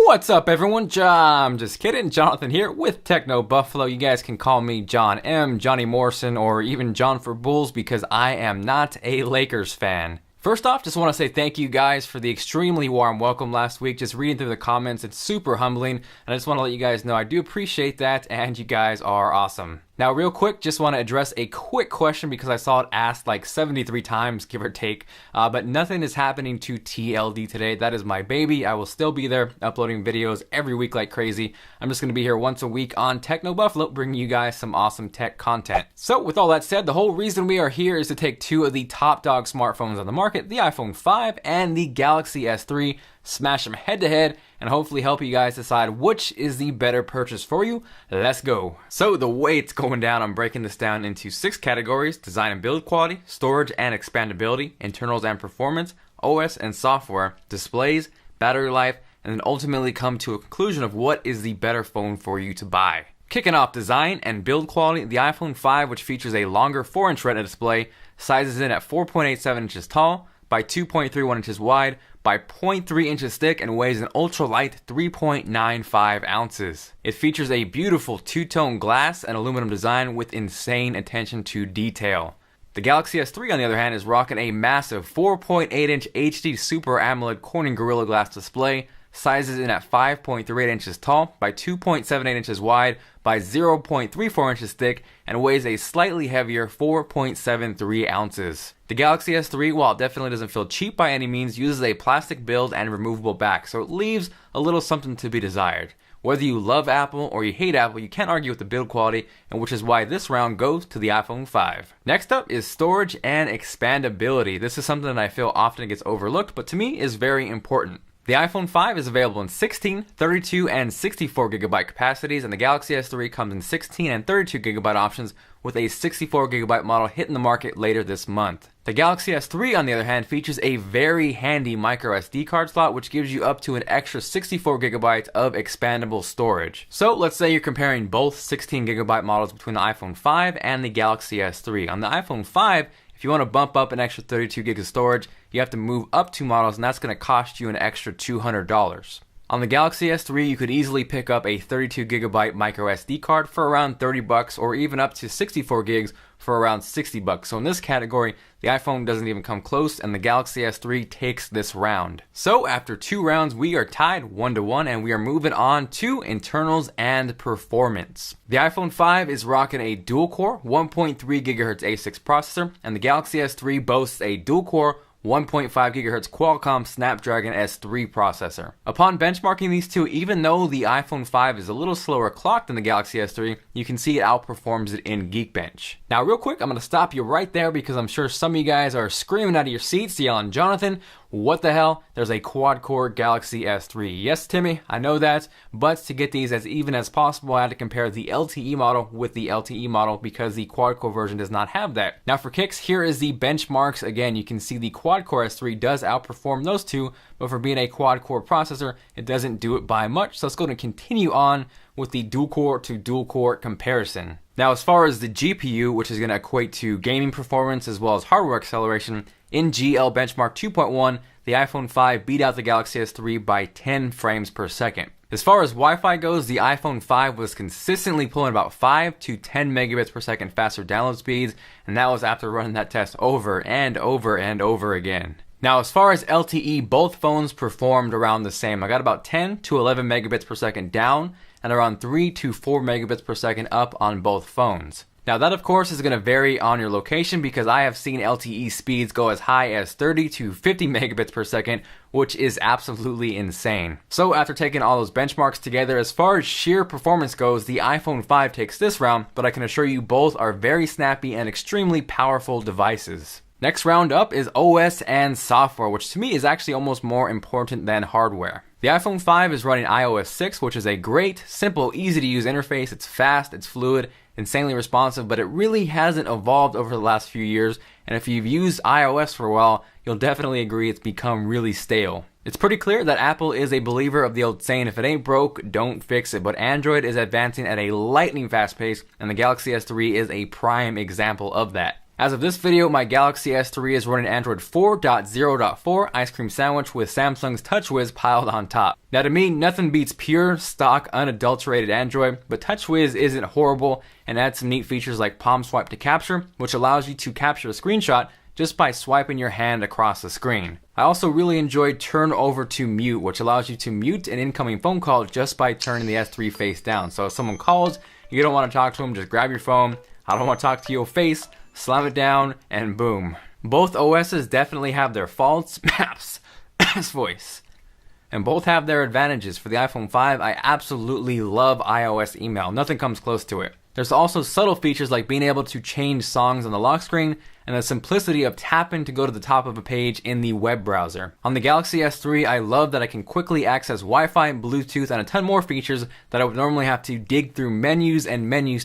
What's up, everyone? I'm just kidding. Jonathan here with Techno Buffalo. You guys can call me John M, Johnny Morrison, or even John for Bulls because I am not a Lakers fan. First off, just want to say thank you guys for the extremely warm welcome last week. Just reading through the comments, it's super humbling, and I just want to let you guys know I do appreciate that, and you guys are awesome. Now, real quick, just want to address a quick question because I saw it asked like 73 times, give or take, but nothing is happening to TLD today. That is my baby. I will still be there uploading videos every week like crazy. I'm just going to be here once a week on Techno Buffalo, bringing you guys some awesome tech content. So with all that said, the whole reason we are here is to take two of the top dog smartphones on the market, the iPhone 5 and the Galaxy S3, smash them head to head, and hopefully help you guys decide which is the better purchase for you. Let's go. So the way it's going down, I'm breaking this down into 6 categories: design and build quality, storage and expandability, internals and performance, OS and software, displays, battery life, and then ultimately come to a conclusion of what is the better phone for you to buy. Kicking off design and build quality, the iPhone 5, which features a longer 4-inch Retina display, sizes in at 4.87 inches tall by 2.31 inches wide by 0.3 inches thick and weighs an ultralight 3.95 ounces. It features a beautiful two-tone glass and aluminum design with insane attention to detail. The Galaxy S3, on the other hand, is rocking a massive 4.8-inch HD Super AMOLED Corning Gorilla Glass display, sizes in at 5.38 inches tall by 2.78 inches wide by 0.34 inches thick and weighs a slightly heavier 4.73 ounces. The Galaxy S3, while it definitely doesn't feel cheap by any means, uses a plastic build and removable back, so it leaves a little something to be desired. Whether you love Apple or you hate Apple, you can't argue with the build quality, and which is why this round goes to the iPhone 5. Next up is storage and expandability. This is something that I feel often gets overlooked, but to me is very important. The iPhone 5 is available in 16, 32, and 64 gigabyte capacities, and the Galaxy S3 comes in 16 and 32 gigabyte options, with a 64 gigabyte model hitting the market later this month. The Galaxy S3, on the other hand, features a very handy micro SD card slot, which gives you up to an extra 64 gigabytes of expandable storage. So let's say you're comparing both 16 gigabyte models between the iPhone 5 and the Galaxy S3. On the iPhone 5, if you want to bump up an extra 32 gigs of storage, you have to move up 2 models, and that's going to cost you an extra $200. On the Galaxy S3, you could easily pick up a 32 gigabyte micro SD card for around $30, or even up to 64 gigs for around $60. So in this category, the iPhone doesn't even come close, and the Galaxy S3 takes this round. So after 2 rounds, we are tied 1-1, and we are moving on to internals and performance. The iPhone 5 is rocking a dual-core 1.3 GHz A6 processor, and the Galaxy S3 boasts a dual-core 1.5 GHz Qualcomm Snapdragon S3 processor. Upon benchmarking these two, even though the iPhone 5 is a little slower clocked than the Galaxy S3, you can see it outperforms it in Geekbench. Now real quick, I'm going to stop you right there because I'm sure some of you guys are screaming out of your seats, yelling, "Jonathan, what the hell? There's a quad-core Galaxy S3. Yes, Timmy, I know that, but to get these as even as possible, I had to compare the LTE model with the LTE model because the quad-core version does not have that. Now for kicks, here is the benchmarks. Again, you can see the quad-core S3 does outperform those two, but for being a quad-core processor, it doesn't do it by much. So let's go to continue on with the dual-core to dual-core comparison. Now, as far as the GPU, which is going to equate to gaming performance as well as hardware acceleration, in GL Benchmark 2.1, the iPhone 5 beat out the Galaxy S3 by 10 frames per second. As far as Wi-Fi goes, the iPhone 5 was consistently pulling about 5 to 10 megabits per second faster download speeds, and that was after running that test over and over and over again. Now, as far as LTE, both phones performed around the same. I got about 10 to 11 megabits per second down, and around 3 to 4 megabits per second up on both phones. Now that of course is going to vary on your location because I have seen LTE speeds go as high as 30 to 50 megabits per second, which is absolutely insane. So after taking all those benchmarks together, as far as sheer performance goes, the iPhone 5 takes this round, but I can assure you both are very snappy and extremely powerful devices. Next round up is OS and software, which to me is actually almost more important than hardware. The iPhone 5 is running iOS 6, which is a great, simple, easy to use interface. It's fast, it's fluid, insanely responsive, but it really hasn't evolved over the last few years, and if you've used iOS for a while, you'll definitely agree it's become really stale. It's pretty clear that Apple is a believer of the old saying, if it ain't broke, don't fix it, but Android is advancing at a lightning fast pace, and the Galaxy S3 is a prime example of that. As of this video, my Galaxy S3 is running Android 4.0.4 Ice Cream Sandwich with Samsung's TouchWiz piled on top. Now to me, nothing beats pure, stock, unadulterated Android, but TouchWiz isn't horrible and adds some neat features like Palm Swipe to Capture, which allows you to capture a screenshot just by swiping your hand across the screen. I also really enjoyed Turn Over to Mute, which allows you to mute an incoming phone call just by turning the S3 face down. So if someone calls, you don't want to talk to them, just grab your phone. I don't want to talk to your face. Slam it down, and boom. Both OSs definitely have their faults, maps, voice, and both have their advantages. For the iPhone 5, I absolutely love iOS email. Nothing comes close to it. There's also subtle features like being able to change songs on the lock screen and the simplicity of tapping to go to the top of a page in the web browser. On the Galaxy S3, I love that I can quickly access Wi-Fi, Bluetooth, and a ton more features that I would normally have to dig through menus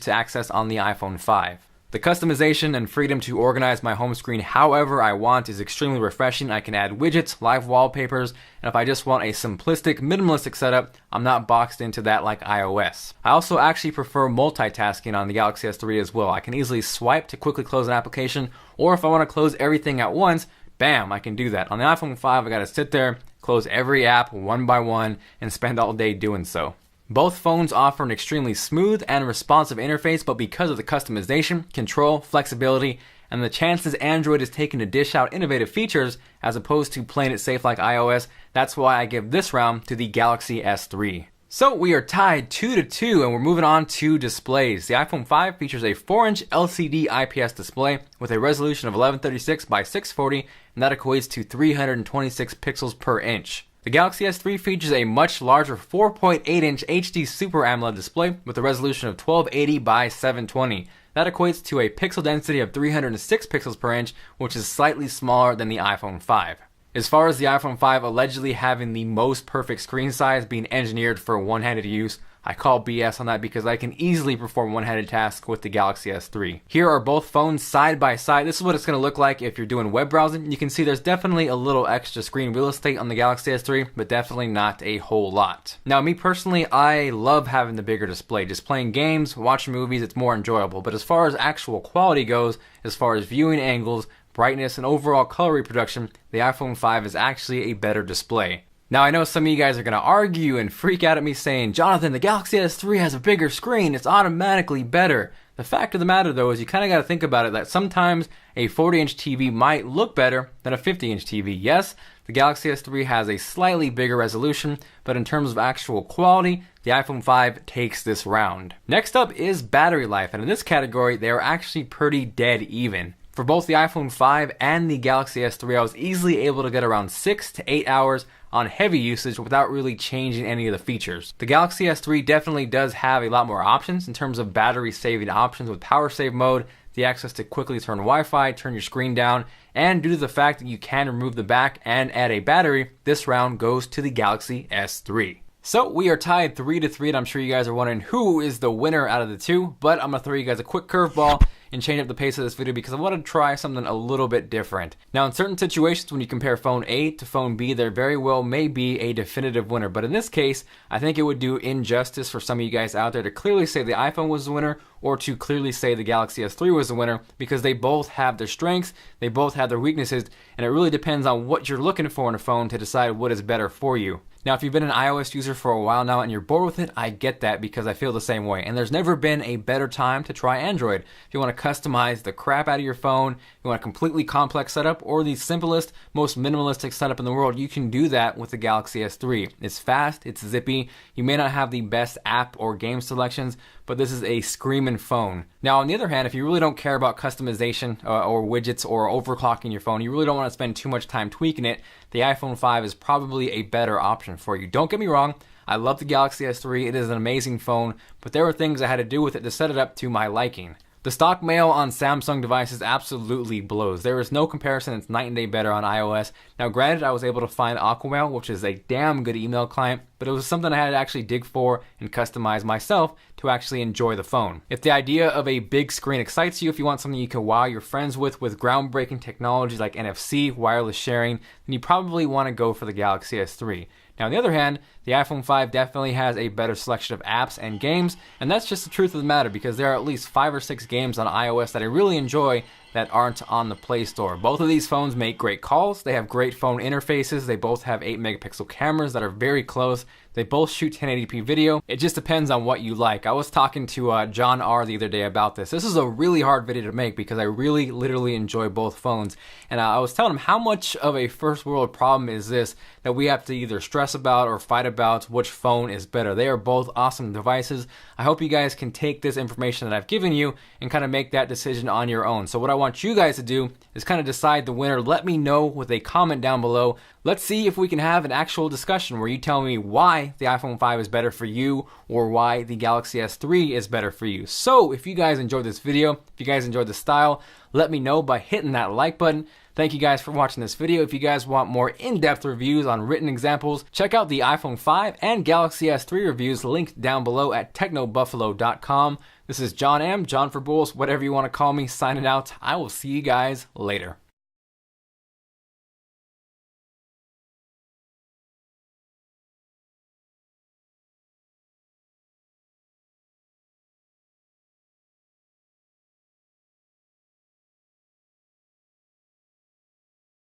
to access on the iPhone 5. The customization and freedom to organize my home screen however I want is extremely refreshing. I can add widgets, live wallpapers, and if I just want a simplistic, minimalistic setup, I'm not boxed into that like iOS. I also actually prefer multitasking on the Galaxy S3 as well. I can easily swipe to quickly close an application, or if I want to close everything at once, bam, I can do that. On the iPhone 5, I gotta sit there, close every app one by one, and spend all day doing so. Both phones offer an extremely smooth and responsive interface, but because of the customization, control, flexibility, and the chances Android is taking to dish out innovative features as opposed to playing it safe like iOS, that's why I give this round to the Galaxy S3. So we are tied 2-2, and we're moving on to displays. The iPhone 5 features a 4-inch LCD IPS display with a resolution of 1136 by 640, and that equates to 326 pixels per inch. The Galaxy S3 features a much larger 4.8-inch HD Super AMOLED display with a resolution of 1280 by 720. That equates to a pixel density of 306 pixels per inch, which is slightly smaller than the iPhone 5. As far as the iPhone 5 allegedly having the most perfect screen size being engineered for one-handed use, I call BS on that because I can easily perform one-handed tasks with the Galaxy S3. Here are both phones side by side. This is what it's going to look like if you're doing web browsing. You can see there's definitely a little extra screen real estate on the Galaxy S3, but definitely not a whole lot. Now, me personally, I love having the bigger display. Just playing games, watching movies, it's more enjoyable. But as far as actual quality goes, as far as viewing angles, brightness, and overall color reproduction, the iPhone 5 is actually a better display. Now, I know some of you guys are going to argue and freak out at me saying, Jonathan, the Galaxy S3 has a bigger screen, it's automatically better. The fact of the matter, though, is you kind of got to think about it that sometimes a 40-inch TV might look better than a 50-inch TV. Yes, the Galaxy S3 has a slightly bigger resolution, but in terms of actual quality, the iPhone 5 takes this round. Next up is battery life, and in this category, they are actually pretty dead even. For both the iPhone 5 and the Galaxy S3, I was easily able to get around 6 to 8 hours on heavy usage without really changing any of the features. The Galaxy S3 definitely does have a lot more options in terms of battery saving options with power save mode, the access to quickly turn Wi-Fi, turn your screen down, and due to the fact that you can remove the back and add a battery, this round goes to the Galaxy S3. So we are tied 3-3, and I'm sure you guys are wondering who is the winner out of the two, but I'm going to throw you guys a quick curveball and change up the pace of this video because I want to try something a little bit different. Now, in certain situations when you compare phone A to phone B, there very well may be a definitive winner, but in this case, I think it would do injustice for some of you guys out there to clearly say the iPhone was the winner or to clearly say the Galaxy S3 was the winner because they both have their strengths, they both have their weaknesses, and it really depends on what you're looking for in a phone to decide what is better for you. Now, if you've been an iOS user for a while now and you're bored with it, I get that because I feel the same way. And there's never been a better time to try Android. If you want to customize the crap out of your phone, you want a completely complex setup, or the simplest, most minimalistic setup in the world, you can do that with the Galaxy S3. It's fast, it's zippy, you may not have the best app or game selections, but this is a screaming phone. Now, on the other hand, if you really don't care about customization or widgets or overclocking your phone, you really don't want to spend too much time tweaking it, the iPhone 5 is probably a better option for you. Don't get me wrong, I love the Galaxy S3, it is an amazing phone, but there were things I had to do with it to set it up to my liking. The stock mail on Samsung devices absolutely blows. There is no comparison, it's night and day better on iOS. Now granted, I was able to find Aquamail, which is a damn good email client, but it was something I had to actually dig for and customize myself to actually enjoy the phone. If the idea of a big screen excites you, if you want something you can wow your friends with groundbreaking technology like NFC, wireless sharing, then you probably want to go for the Galaxy S3. Now, on the other hand, the iPhone 5 definitely has a better selection of apps and games, and that's just the truth of the matter because there are at least 5 or 6 games on iOS that I really enjoy that aren't on the Play Store. Both of these phones make great calls. They have great phone interfaces. They both have 8 megapixel cameras that are very close. They both shoot 1080p video. It just depends on what you like. I was talking to John R. the other day about this. This is a really hard video to make because I really literally enjoy both phones. And I was telling him how much of a first world problem is this that we have to either stress about or fight about which phone is better. They are both awesome devices. I hope you guys can take this information that I've given you and kind of make that decision on your own. So what I want you guys to do is kind of decide the winner. Let me know with a comment down below. Let's see if we can have an actual discussion where you tell me why the iPhone 5 is better for you or why the Galaxy S3 is better for you. So if you guys enjoyed this video, if you guys enjoyed the style, let me know by hitting that like button. Thank you guys for watching this video. If you guys want more in-depth reviews on written examples, check out the iPhone 5 and Galaxy S3 reviews linked down below at technobuffalo.com. This is John M, John for Bulls, whatever you want to call me, signing out. I will see you guys later.